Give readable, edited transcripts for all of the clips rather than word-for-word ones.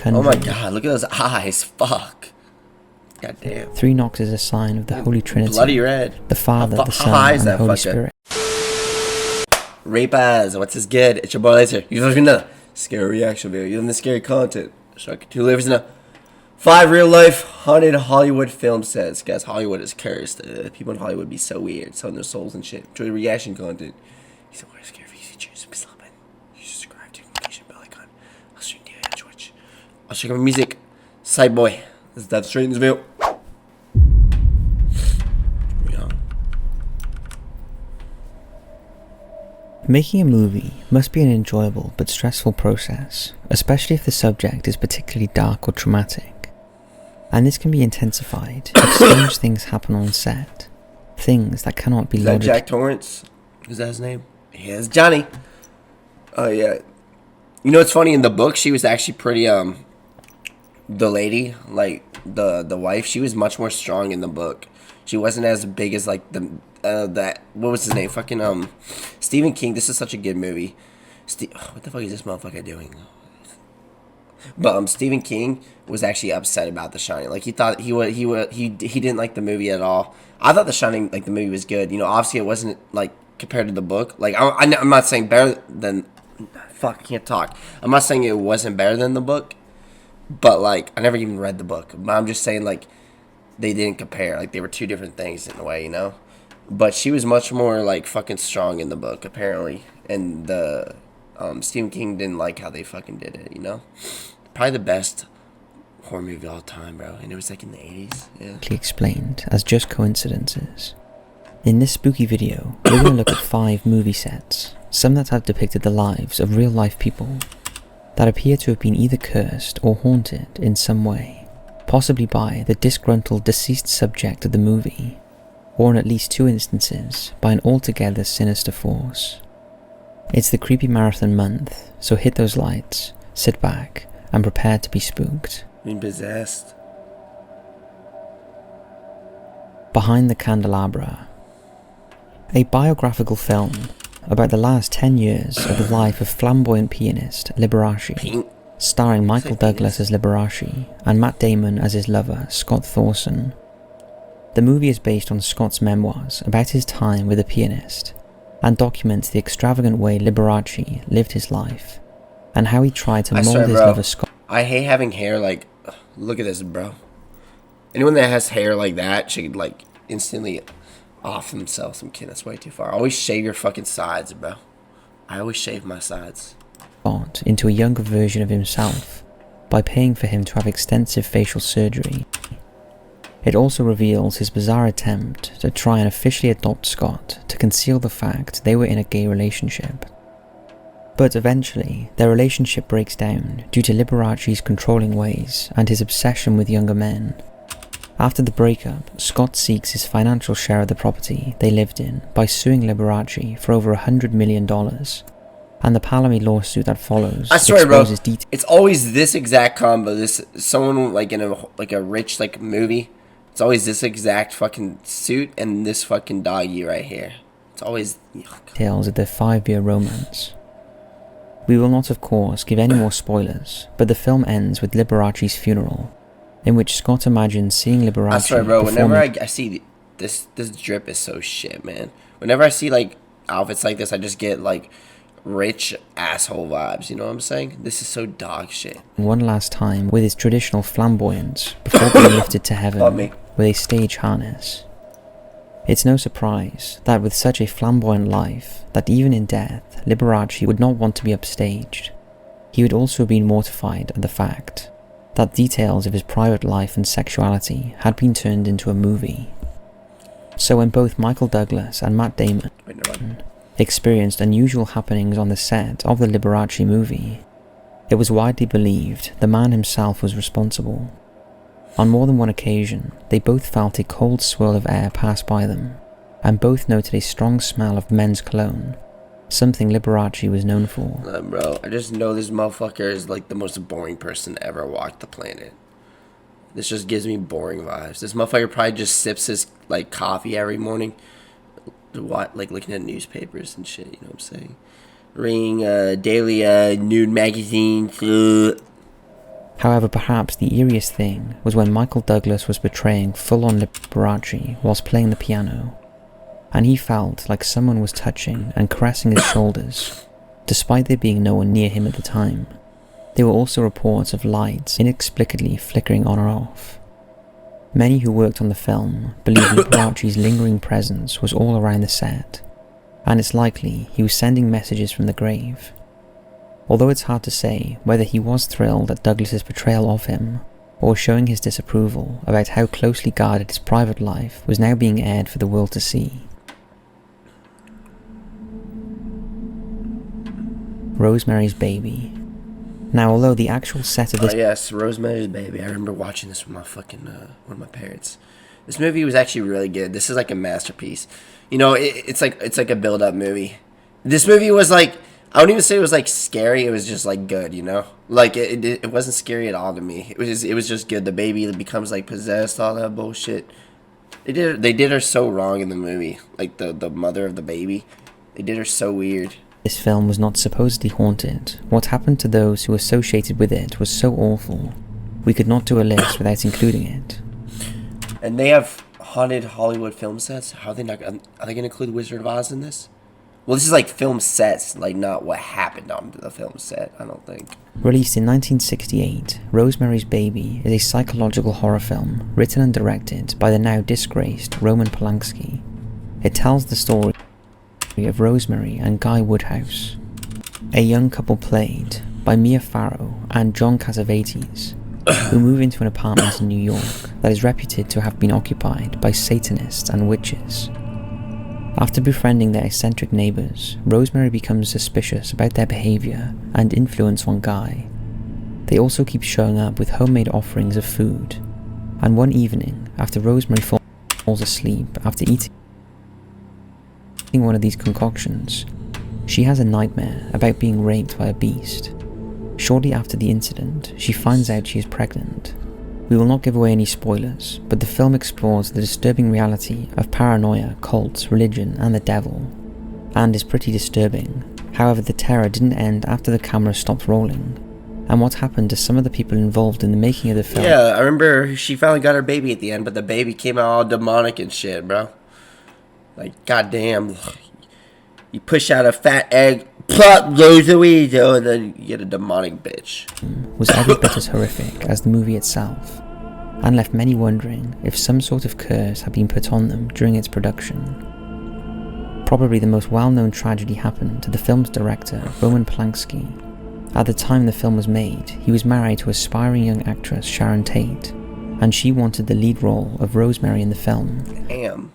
Oh my 𝐿. god, look at those eyes. Fuck. God damn. 3 knocks is a sign of the Holy Trinity. Bloody red. The Father, the Son, high and is the that Holy fucker? Spirit. Rape eyes. What's this good? It's your boy Laser. You know another scary reaction video. You love the scary content. Shark 2 lives in a 5 real life haunted Hollywood film sets. Guys, Hollywood is cursed. People in Hollywood be so weird, selling their souls and shit. Enjoy the reaction content. He's a more scary video. Choose to be slapping. You subscribe to notification bell icon. I'll stream to you on Twitch. I'll check out my music. Side boy. Let's dive straight in this video. Making a movie must be an enjoyable but stressful process, especially if the subject is particularly dark or traumatic. And this can be intensified if strange things happen on set, things that cannot be Is that logically... Jack Torrance? Is that his name? Yeah, it's Johnny. Oh yeah. You know what's funny? In the book, she was actually pretty the lady, like the wife, she was much more strong in the book. She wasn't as big as like that, what was his name? Fucking Stephen King. This is such a good movie. What the fuck is this motherfucker doing? But Stephen King was actually upset about The Shining. Like he thought he didn't like the movie at all. I thought The Shining, like the movie was good. You know, obviously it wasn't like compared to the book. Like I'm not saying better than, fuck, I can't talk. I'm not saying it wasn't better than the book, but like I never even read the book. But I'm just saying like they didn't compare. Like they were two different things in a way, you know. But she was much more like fucking strong in the book apparently, and the Stephen King didn't like how they fucking did it, you know. Probably the best horror movie of all time, bro. And it was like in the 80s. Yeah. explained as just coincidences. In this spooky video, we're going to look at 5 movie sets, some that have depicted the lives of real life people that appear to have been either cursed or haunted in some way, possibly by the disgruntled deceased subject of the movie, or in at least 2 instances by an altogether sinister force. It's the creepy marathon month, so hit those lights, sit back, and prepare to be spooked. Being possessed. Behind the Candelabra, a biographical film about the last 10 years of the life of flamboyant pianist Liberace, starring Michael Douglas as Liberace and Matt Damon as his lover, Scott Thorson. The movie is based on Scott's memoirs about his time with the pianist and documents the extravagant way Liberace lived his life and how he tried to mold his lover Scott. I hate having hair like, look at this, bro. Anyone that has hair like that should like instantly off themselves. I'm kidding, that's way too far. Always shave your fucking sides, bro. I always shave my sides. Into a younger version of himself by paying for him to have extensive facial surgery. It also reveals his bizarre attempt to try and officially adopt Scott to conceal the fact they were in a gay relationship. But eventually, their relationship breaks down due to Liberace's controlling ways and his obsession with younger men. After the breakup, Scott seeks his financial share of the property they lived in by suing Liberace for over $100 million. And the Palamy lawsuit that follows I swear, bro, it's always this exact combo. This someone like in a rich like movie. It's always this exact fucking suit and this fucking doggy right here. It's always tales of their 5-year romance. We will not, of course, give any more spoilers, but the film ends with Liberace's funeral, in which Scott imagines seeing Liberace. I swear, bro. Whenever I see this drip is so shit, man. Whenever I see like outfits like this, I just get like rich asshole vibes, you know what I'm saying? This is so dog shit. One last time with his traditional flamboyance before being lifted to heaven with a stage harness. It's no surprise that with such a flamboyant life, that even in death, Liberace would not want to be upstaged. He would also have been mortified at the fact that details of his private life and sexuality had been turned into a movie. So when both Michael Douglas and Matt Damon experienced unusual happenings on the set of the Liberace movie, it was widely believed the man himself was responsible. On more than one occasion, they both felt a cold swirl of air pass by them, and both noted a strong smell of men's cologne, something Liberace was known for. Bro, I just know this motherfucker is like the most boring person to ever walk the planet. This just gives me boring vibes. This motherfucker probably just sips his like coffee every morning, like looking at newspapers and shit, you know what I'm saying? Reading daily nude magazines. However, perhaps the eeriest thing was when Michael Douglas was portraying full-on Liberace whilst playing the piano, and he felt like someone was touching and caressing his shoulders, despite there being no one near him at the time. There were also reports of lights inexplicably flickering on or off. Many who worked on the film believe Liberace's lingering presence was all around the set, and it's likely he was sending messages from the grave. Although it's hard to say whether he was thrilled at Douglas's portrayal of him, or showing his disapproval about how closely guarded his private life was now being aired for the world to see. Rosemary's Baby. Now, although the actual set of this... Oh yes, Rosemary's Baby. I remember watching this with my fucking, one of my parents. This movie was actually really good. This is like a masterpiece. You know, it's like a build-up movie. This movie was like, I wouldn't even say it was like scary. It was just like good, you know? Like it wasn't scary at all to me. It was just good. The baby becomes like possessed, all that bullshit. They did her so wrong in the movie. Like the mother of the baby. They did her so weird. This film was not supposedly haunted. What happened to those who associated with it was so awful, we could not do a list without including it. And they have haunted Hollywood film sets? How are they not? Are they going to include Wizard of Oz in this? Well, this is like film sets, like not what happened on the film set, I don't think. Released in 1968, Rosemary's Baby is a psychological horror film written and directed by the now disgraced Roman Polanski. It tells the story of Rosemary and Guy Woodhouse, a young couple played by Mia Farrow and John Cassavetes, who move into an apartment in New York that is reputed to have been occupied by Satanists and witches. After befriending their eccentric neighbours, Rosemary becomes suspicious about their behaviour and influence on Guy. They also keep showing up with homemade offerings of food, and one evening, after Rosemary falls asleep after eating one of these concoctions, she has a nightmare about being raped by a beast. Shortly after the incident, she finds out she is pregnant. We will not give away any spoilers, but the film explores the disturbing reality of paranoia, cults, religion, and the devil, and is pretty disturbing. However, the terror didn't end after the camera stopped rolling, and what happened to some of the people involved in the making of the film. Yeah, I remember she finally got her baby at the end, but the baby came out all demonic and shit, bro. Like, goddamn, you push out a fat egg, plop, 𝐂𝐳𝐸, and then you get a demonic bitch. Was every bit as horrific as the movie itself, and left many wondering if some sort of curse had been put on them during its production. Probably the most well-known tragedy happened to the film's director, Roman Polanski. At the time the film was made, he was married to aspiring young actress Sharon Tate, and she wanted the lead role of Rosemary in the film. Damn.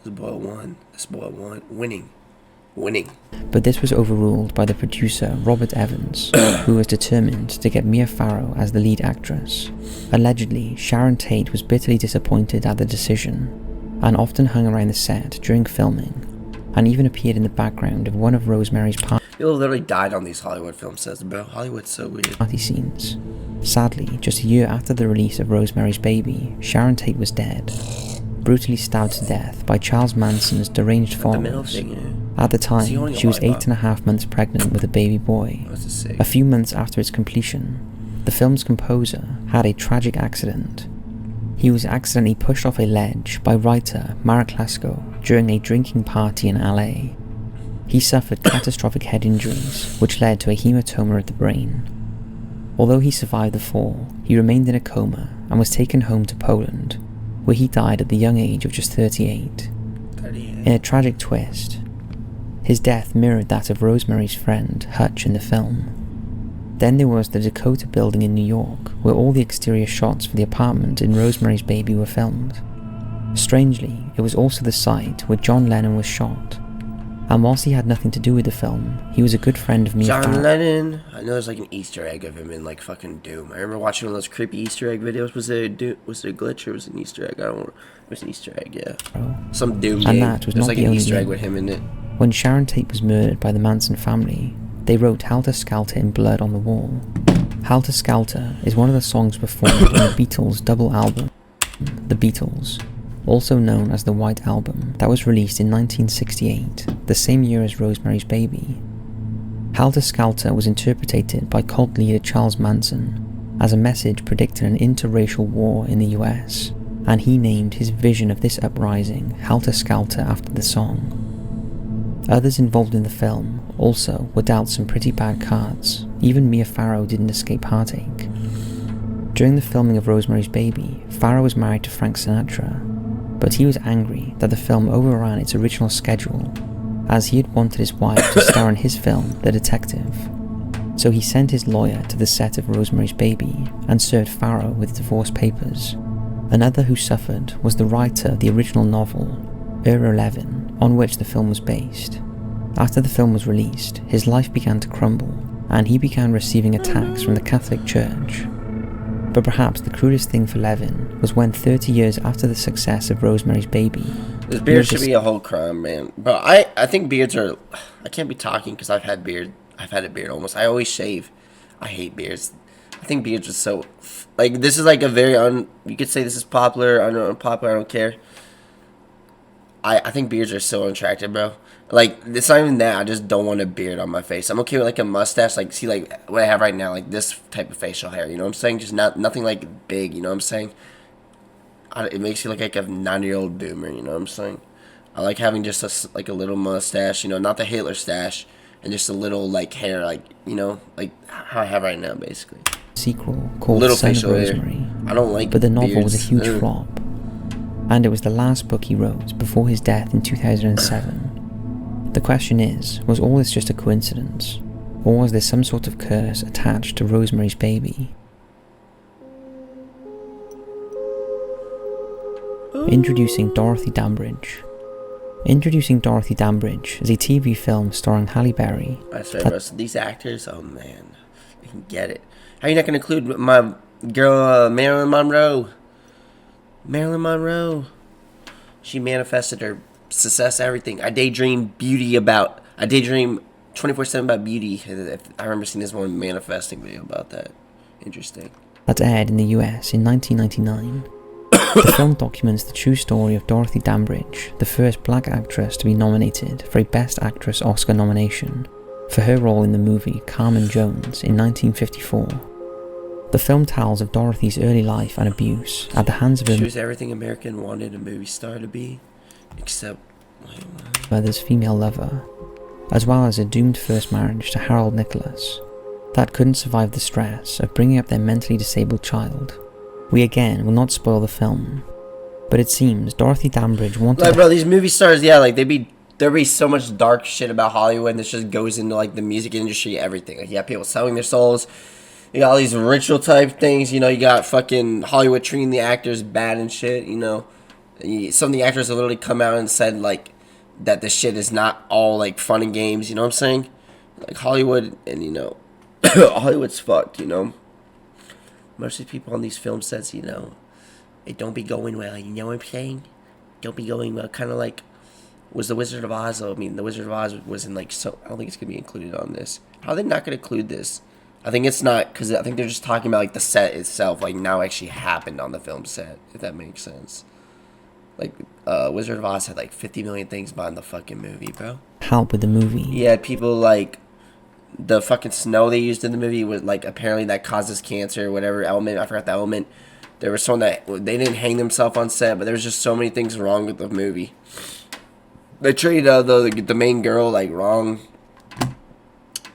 This boy won. This boy won. Winning. But this was overruled by the producer Robert Evans, who was determined to get Mia Farrow as the lead actress. Allegedly, Sharon Tate was bitterly disappointed at the decision, and often hung around the set during filming, and even appeared in the background of one of Rosemary's people literally died on these Hollywood film sets, bro. Hollywood's so weird. Party scenes. Sadly, just a year after the release of Rosemary's Baby, Sharon Tate was dead, brutally stabbed to death by Charles Manson's deranged followers. At the time, she was 8.5 months pregnant with a baby boy. A few months after its completion, the film's composer had a tragic accident. He was accidentally pushed off a ledge by writer Marek Lasko during a drinking party in LA. He suffered catastrophic head injuries, which led to a hematoma at the brain. Although he survived the fall, he remained in a coma and was taken home to Poland, where he died at the young age of just 38. In a tragic twist, his death mirrored that of Rosemary's friend, Hutch, in the film. Then there was the Dakota building in New York, where all the exterior shots for the apartment in Rosemary's Baby were filmed. Strangely, it was also the site where John Lennon was shot. And whilst he had nothing to do with the film, he was a good friend of Mia Farrow. John Lennon. I know there's like an Easter egg of him in like fucking Doom. I remember watching one of those creepy Easter egg videos. Was it a glitch or was it an Easter egg? I don't know. It was an Easter egg, yeah. Some Doom game. And that was not like the an only Easter egg game. with him in it. When Sharon Tate was murdered by the Manson family, they wrote Helter Skelter in blood on the wall. Helter Skelter is one of the songs performed on the Beatles' double album, The Beatles, also known as the White Album, that was released in 1968, the same year as Rosemary's Baby. Helter Skelter was interpreted by cult leader Charles Manson, as a message predicting an interracial war in the US, and he named his vision of this uprising Helter Skelter after the song. Others involved in the film also were dealt some pretty bad cards. Even Mia Farrow didn't escape heartache. During the filming of Rosemary's Baby, Farrow was married to Frank Sinatra, but he was angry that the film overran its original schedule, as he had wanted his wife to star in his film, The Detective. So he sent his lawyer to the set of Rosemary's Baby and served Farrow with divorce papers. Another who suffered was the writer of the original novel, 𝐈𝐭'𝐬, on which the film was based. After the film was released, his life began to crumble, and he began receiving attacks from the Catholic Church. But perhaps the crudest thing for Levin was when 30 years after the success of Rosemary's Baby... This beard should be a whole crime, man. But I think beards are... I can't be talking because I've had a beard almost. I always shave. I hate beards. I think beards are so... Like, this is like a very... You could say this is popular, unpopular, I don't care. I think beards are so unattractive, bro. Like, it's not even that. I just don't want a beard on my face. I'm okay with, like, a mustache. Like, see, like, what I have right now. Like, this type of facial hair. You know what I'm saying? Just nothing, like, big. You know what I'm saying? It makes you look like a 90-year-old boomer. You know what I'm saying? I like having just, a little mustache. You know, not the Hitler stash. And just a little, like, hair. Like, you know? Like, how I have right now, basically. Sequel called Little Son of Rosemary. I don't like But the novel beards. was a huge flop. And it was the last book he wrote before his death in 2007. The question is, was all this just a coincidence? Or was there some sort of curse attached to Rosemary's Baby? Introducing Dorothy Dandridge. Introducing Dorothy Dandridge is a TV film starring Halle Berry. I swear, bro, so these actors, oh man, they can get it. How are you not going to include my girl, Marilyn Monroe? Marilyn Monroe. She manifested her success, everything. I daydream 24/7 about beauty. I remember seeing this one manifesting video about that. Interesting. That aired in the US in 1999. The film documents the true story of Dorothy Dandridge, the first black actress to be nominated for a Best Actress Oscar nomination for her role in the movie Carmen Jones in 1954. The film tells of Dorothy's early life and abuse at the hands of her... She was everything American wanted a movie star to be, except... mother's female lover, as well as a doomed first marriage to Harold Nicholas that couldn't survive the stress of bringing up their mentally disabled child. We again will not spoil the film, but it seems Dorothy Dandridge wanted... Like, bro, these movie stars, yeah, like, there'd be so much dark shit about Hollywood, and this just goes into, like, the music industry, everything. Like, you got people selling their souls, you got all these ritual type things, you know, you got fucking Hollywood treating the actors bad and shit, you know. Some of the actors have literally come out and said, like, that this shit is not all, like, fun and games, you know what I'm saying? Like, Hollywood, and, you know, Hollywood's fucked, you know? Most of the people on these film sets, you know, it don't be going well, you know what I'm saying? Don't be going well, kind of like, was The Wizard of Oz, though. I mean, The Wizard of Oz was in, like, so, I don't think it's going to be included on this. How are they not going to include this? I think it's not, because I think they're just talking about, like, the set itself, like, now actually happened on the film set, if that makes sense. Like, Wizard of Oz had, like, 50 million things behind the fucking movie, bro. Help with the movie. Yeah, people, like, the fucking snow they used in the movie was, like, apparently that causes cancer or whatever element. I forgot the element. There was someone that, they didn't hang themselves on set, but there was just so many things wrong with the movie. They treated, the main girl, like, wrong.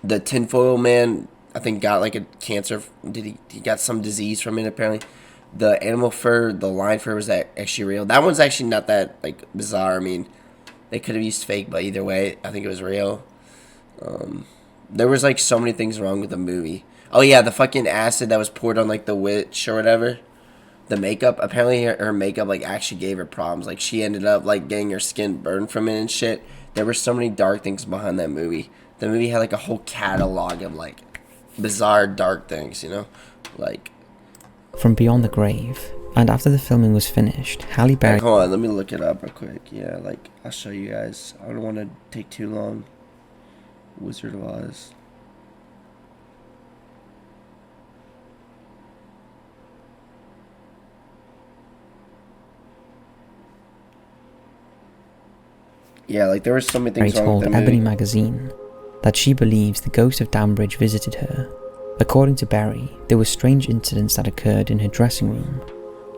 The tinfoil man, I think, got, like, a cancer. He got some disease from it, apparently. The animal fur, the lion fur, was that actually real? That one's actually not that, like, bizarre. I mean, they could have used fake, but either way, I think it was real. There was, like, so many things wrong with the movie. Oh, yeah, the fucking acid that was poured on, like, the witch or whatever. The makeup. Apparently, her makeup, like, actually gave her problems. Like, she ended up, like, getting her skin burned from it and shit. There were so many dark things behind that movie. The movie had, like, a whole catalog of, like, bizarre, dark things, you know? Like... From Beyond the Grave. And after the filming was finished, Halle Berry... Hold on, let me look it up real quick. Yeah, like, I'll show you guys. I don't want to take too long. Wizard of Oz. Yeah, like, there were so many things wrong with the movie. Ebony magazine that she believes the ghost of Dandridge visited her, According to Berry, there were strange incidents that occurred in her dressing room,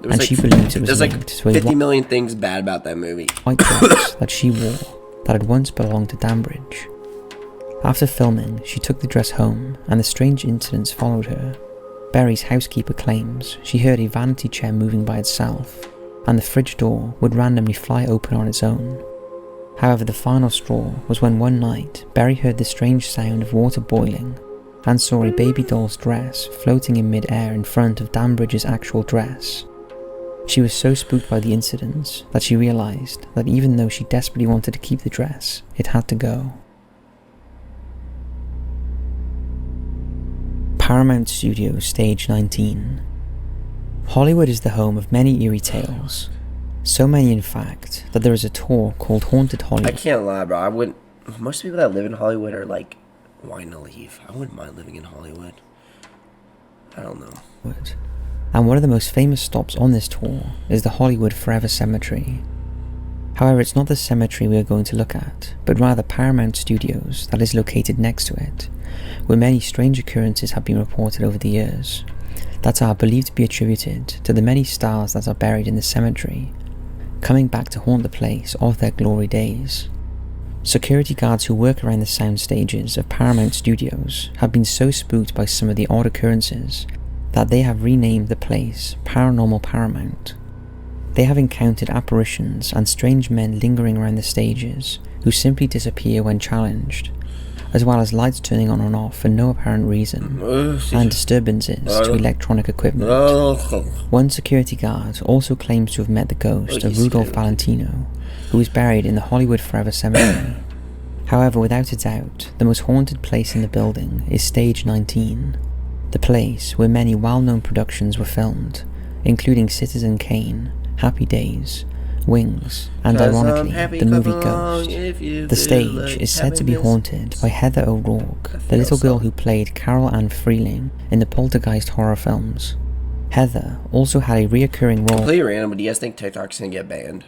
and she believes it was linked to a 50 million things bad about that movie. White dress that she wore that had once belonged to Danbridge. After filming, she took the dress home, and the strange incidents followed her. Berry's housekeeper claims she heard a vanity chair moving by itself, and the fridge door would randomly fly open on its own. However, the final straw was when one night Berry heard the strange sound of water boiling and saw a baby doll's dress floating in mid-air in front of Danbridge's actual dress. She was so spooked by the incidents that she realised that even though she desperately wanted to keep the dress, it had to go. Paramount Studios Stage 19. Hollywood is the home of many eerie tales. So many, in fact, that there is a tour called Haunted Hollywood. I can't lie, bro. I wouldn't. Most people that live in Hollywood are like wanting to leave. I wouldn't mind living in Hollywood. I don't know. And one of the most famous stops on this tour is the Hollywood Forever Cemetery. However, it's not the cemetery we are going to look at, but rather Paramount Studios that is located next to it, where many strange occurrences have been reported over the years that are believed to be attributed to the many stars that are buried in the cemetery, coming back to haunt the place of their glory days. Security guards who work around the sound stages of Paramount Studios have been so spooked by some of the odd occurrences that they have renamed the place Paranormal Paramount. They have encountered apparitions and strange men lingering around the stages who simply disappear when challenged, as well as lights turning on and off for no apparent reason, and disturbances to electronic equipment. One security guard also claims to have met the ghost of Rudolph Valentino, who is buried in the Hollywood Forever Cemetery. However, without a doubt, the most haunted place in the building is Stage 19, the place where many well-known productions were filmed, including Citizen Kane, Happy Days, Wings, and ironically, the movie Ghost. The stage is said to be haunted by Heather O'Rourke, the little girl who played Carol Ann Freeling in the Poltergeist horror films. Heather also had a reoccurring role. Completely random, but do you guys think TikTok's gonna get banned?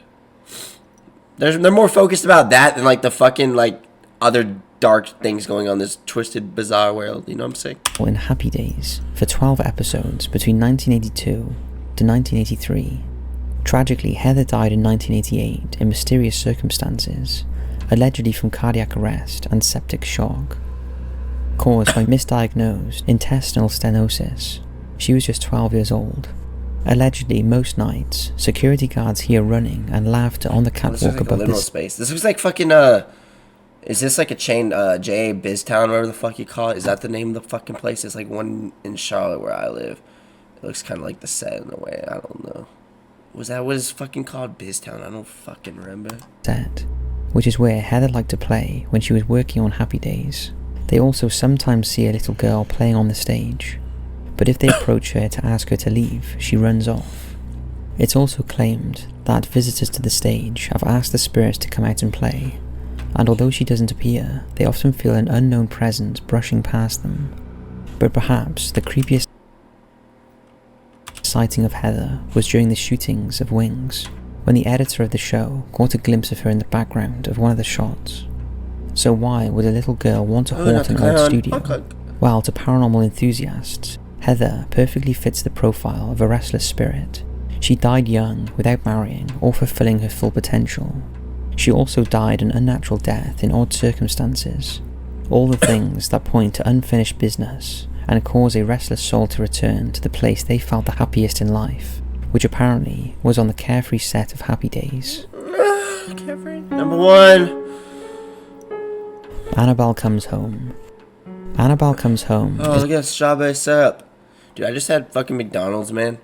They're more focused about that than like the fucking like other dark things going on in this twisted, bizarre world. You know what I'm saying? In Happy Days for 12 episodes between 1982 to 1983. Tragically, Heather died in 1988 in mysterious circumstances, allegedly from cardiac arrest and septic shock, caused by misdiagnosed intestinal stenosis. She was just 12 years old. Allegedly, most nights, security guards hear running and laughter on the catwalk above this space. This looks like fucking, is this like a chain, J.A. Biztown, whatever the fuck you call it? Is that the name of the fucking place? It's like one in Charlotte where I live. It looks kind of like the set in a way. I don't know. Was that what it's fucking called? Biztown? I don't fucking remember. Set, which is where Heather liked to play when she was working on Happy Days. They also sometimes see a little girl playing on the stage, but if they approach her to ask her to leave, she runs off. It's also claimed that visitors to the stage have asked the spirits to come out and play, and although she doesn't appear, they often feel an unknown presence brushing past them. But perhaps the creepiest sighting of Heather was during the shootings of Wings, when the editor of the show caught a glimpse of her in the background of one of the shots. So why would a little girl want to haunt an old studio? Well, to paranormal enthusiasts, Heather perfectly fits the profile of a restless spirit. She died young, without marrying or fulfilling her full potential. She also died an unnatural death in odd circumstances. All the things that point to unfinished business and cause a restless soul to return to the place they felt the happiest in life, which apparently was on the carefree set of Happy Days. Carefree? Number 1. Annabelle Comes Home. Annabelle Comes Home. Oh, look at that strawberry syrup. Dude, I just had fucking McDonald's, man.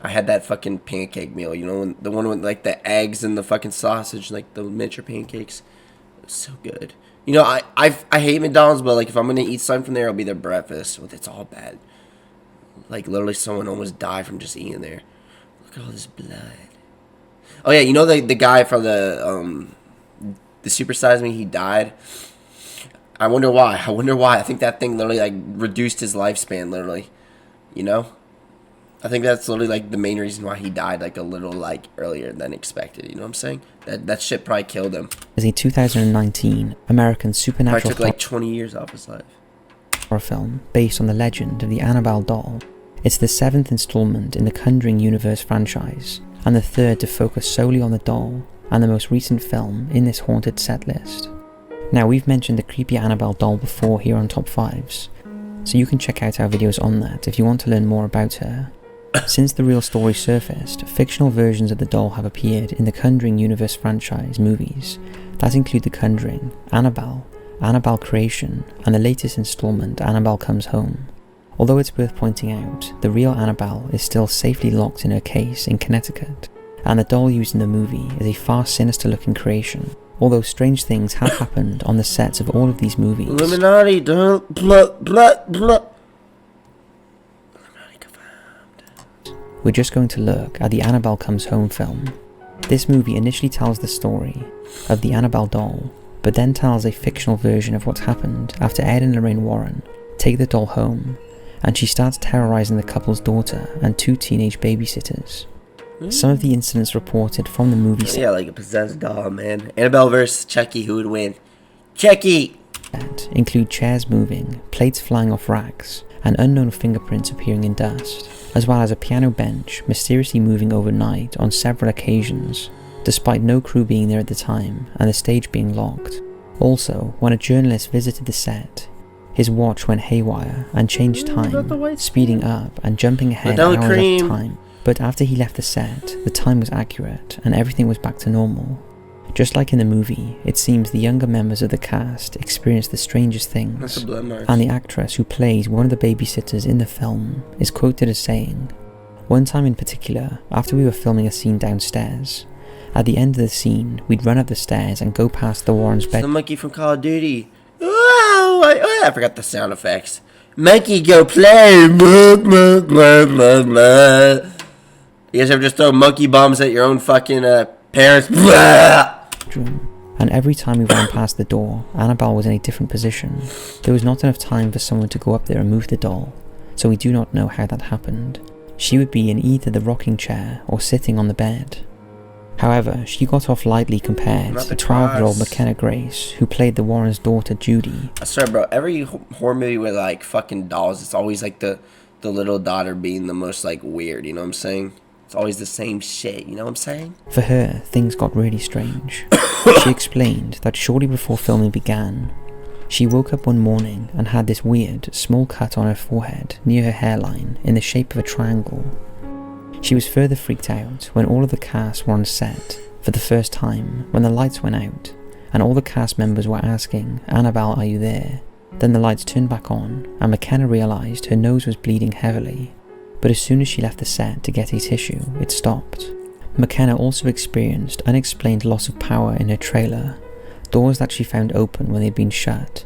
I had that fucking pancake meal, you know, the one with like the eggs and the fucking sausage, like the miniature pancakes. It was so good. You know, I hate McDonald's, but like if I'm gonna eat something from there, it'll be their breakfast. It's all bad. Like literally, someone almost died from just eating there. Look at all this blood. Oh yeah, you know the guy from the Super Size Me, he died. I wonder why. I think that thing literally like reduced his lifespan, literally. You know? I think that's literally like the main reason why he died like a little like earlier than expected. You know what I'm saying? That shit probably killed him. Is a 2019 American supernatural. Probably took like 20 years off his life. horror film based on the legend of the Annabelle doll. It's the 7th installment in the Conjuring universe franchise, and the 3rd to focus solely on the doll, and the most recent film in this haunted set list. Now, we've mentioned the creepy Annabelle doll before here on Top 5s, so you can check out our videos on that if you want to learn more about her. Since the real story surfaced, fictional versions of the doll have appeared in the Conjuring universe franchise movies that include The Conjuring, Annabelle, Annabelle Creation, and the latest installment, Annabelle Comes Home. Although it's worth pointing out, the real Annabelle is still safely locked in her case in Connecticut, and the doll used in the movie is a far sinister looking creation, although strange things have happened on the sets of all of these movies. Illuminati, don't blah blah blah. Illuminati confirmed. We're just going to look at the Annabelle Comes Home film. This movie initially tells the story of the Annabelle doll, but then tells a fictional version of what happened after Ed and Lorraine Warren take the doll home, and she starts terrorizing the couple's daughter and 2 teenage babysitters. Some of the incidents reported from the movie set, yeah, like a possessed doll, man. Annabelle versus Chucky, who would win? Chucky! Include chairs moving, plates flying off racks, and unknown fingerprints appearing in dust, as well as a piano bench mysteriously moving overnight on several occasions, despite no crew being there at the time and the stage being locked. Also, when a journalist visited the set, his watch went haywire and changed time, speeding up and jumping ahead hours at a time. But after he left the set, the time was accurate and everything was back to normal. Just like in the movie, it seems the younger members of the cast experienced the strangest things, and the actress who plays one of the babysitters in the film is quoted as saying, "One time in particular, after we were filming a scene downstairs, at the end of the scene, we'd run up the stairs and go past the Warrens' bed." The monkey from Call of Duty. Oh, I forgot the sound effects. Monkey, go play. Blah, blah, blah, blah, blah. You guys ever just throw monkey bombs at your own fucking parents? Blah. And every time we ran past the door, Annabelle was in a different position. There was not enough time for someone to go up there and move the doll, so we do not know how that happened. She would be in either the rocking chair or sitting on the bed. However, she got off lightly compared to 12-year-old McKenna Grace, who played the Warrens' daughter Judy. I swear, bro, every horror movie with like fucking dolls, it's always like the little daughter being the most like weird, you know what I'm saying? It's always the same shit, you know what I'm saying? For her, things got really strange. She explained that shortly before filming began, she woke up one morning and had this weird, small cut on her forehead near her hairline in the shape of a triangle. She was further freaked out when all of the cast were on set for the first time when the lights went out and all the cast members were asking, "Annabelle, are you there?" Then the lights turned back on and McKenna realised her nose was bleeding heavily, but as soon as she left the set to get a tissue, it stopped. McKenna also experienced unexplained loss of power in her trailer, doors that she found open when they'd been shut,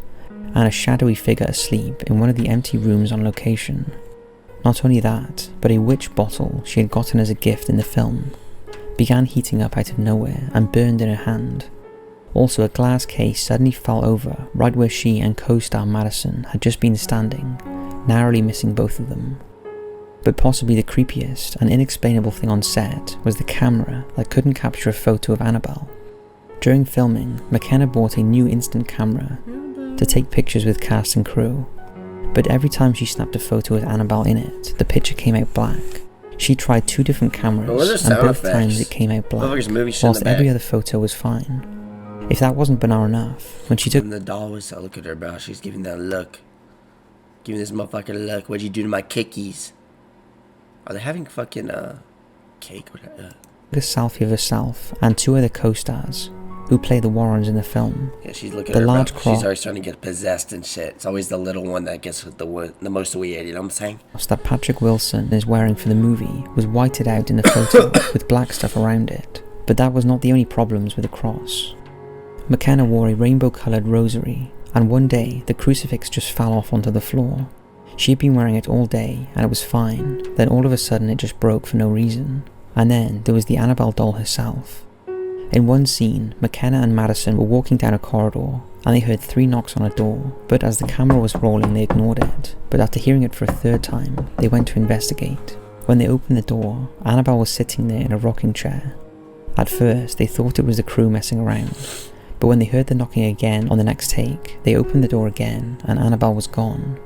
and a shadowy figure asleep in one of the empty rooms on location. Not only that, but a witch bottle she had gotten as a gift in the film began heating up out of nowhere and burned in her hand. Also, a glass case suddenly fell over right where she and co-star Madison had just been standing, narrowly missing both of them. But possibly the creepiest and inexplainable thing on set was the camera that couldn't capture a photo of Annabelle. During filming, McKenna bought a new instant camera to take pictures with cast and crew, but every time she snapped a photo with Annabelle in it, the picture came out black. She tried 2 different cameras and both times it came out black, whilst every other photo was fine. If that wasn't banal enough, when she took... And the doll was, look at her, bro, she's giving that look. Give me this motherfucker look. What'd you do to my kickies? Are they having fucking cake or that? A selfie of herself and 2 other co-stars who play the Warrens in the film. Yeah, she's looking the at her, large bro. cross. She's always trying to get possessed and shit. It's always the little one that gets the most weird, you know what I'm saying? That Patrick Wilson is wearing for the movie was whited out in the photo with black stuff around it. But that was not the only problems with the cross. McKenna wore a rainbow-coloured rosary, and one day the crucifix just fell off onto the floor. She'd been wearing it all day and it was fine, then all of a sudden it just broke for no reason. And then there was the Annabelle doll herself. In one scene, McKenna and Madison were walking down a corridor and they heard 3 knocks on a door, but as the camera was rolling they ignored it, but after hearing it for a 3rd time, they went to investigate. When they opened the door, Annabelle was sitting there in a rocking chair. At first, they thought it was the crew messing around, but when they heard the knocking again on the next take, they opened the door again and Annabelle was gone.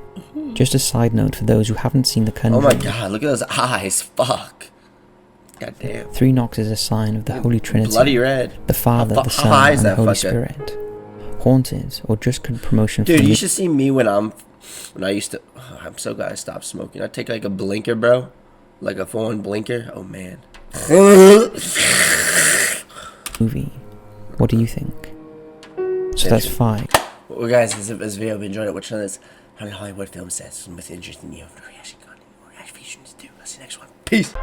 Just a side note for those who haven't seen The Conjuring. Oh my god, look at those eyes. Fuck. God damn. 3 knocks is a sign of the Holy Trinity. Bloody red. The Father, the Son, and the Holy Spirit. Haunted, or just good promotion for dude, you should see me when I used to... Oh, I'm so glad I stopped smoking. I'd take like a blinker, bro. Like a full-on blinker. Oh, man. Movie. What do you think? So that's 5. Well, guys, this video, if you enjoyed it, watch this Hollywood film sets with interest in you. Reaction content, more reaction features to do. I'll see you next one. Peace.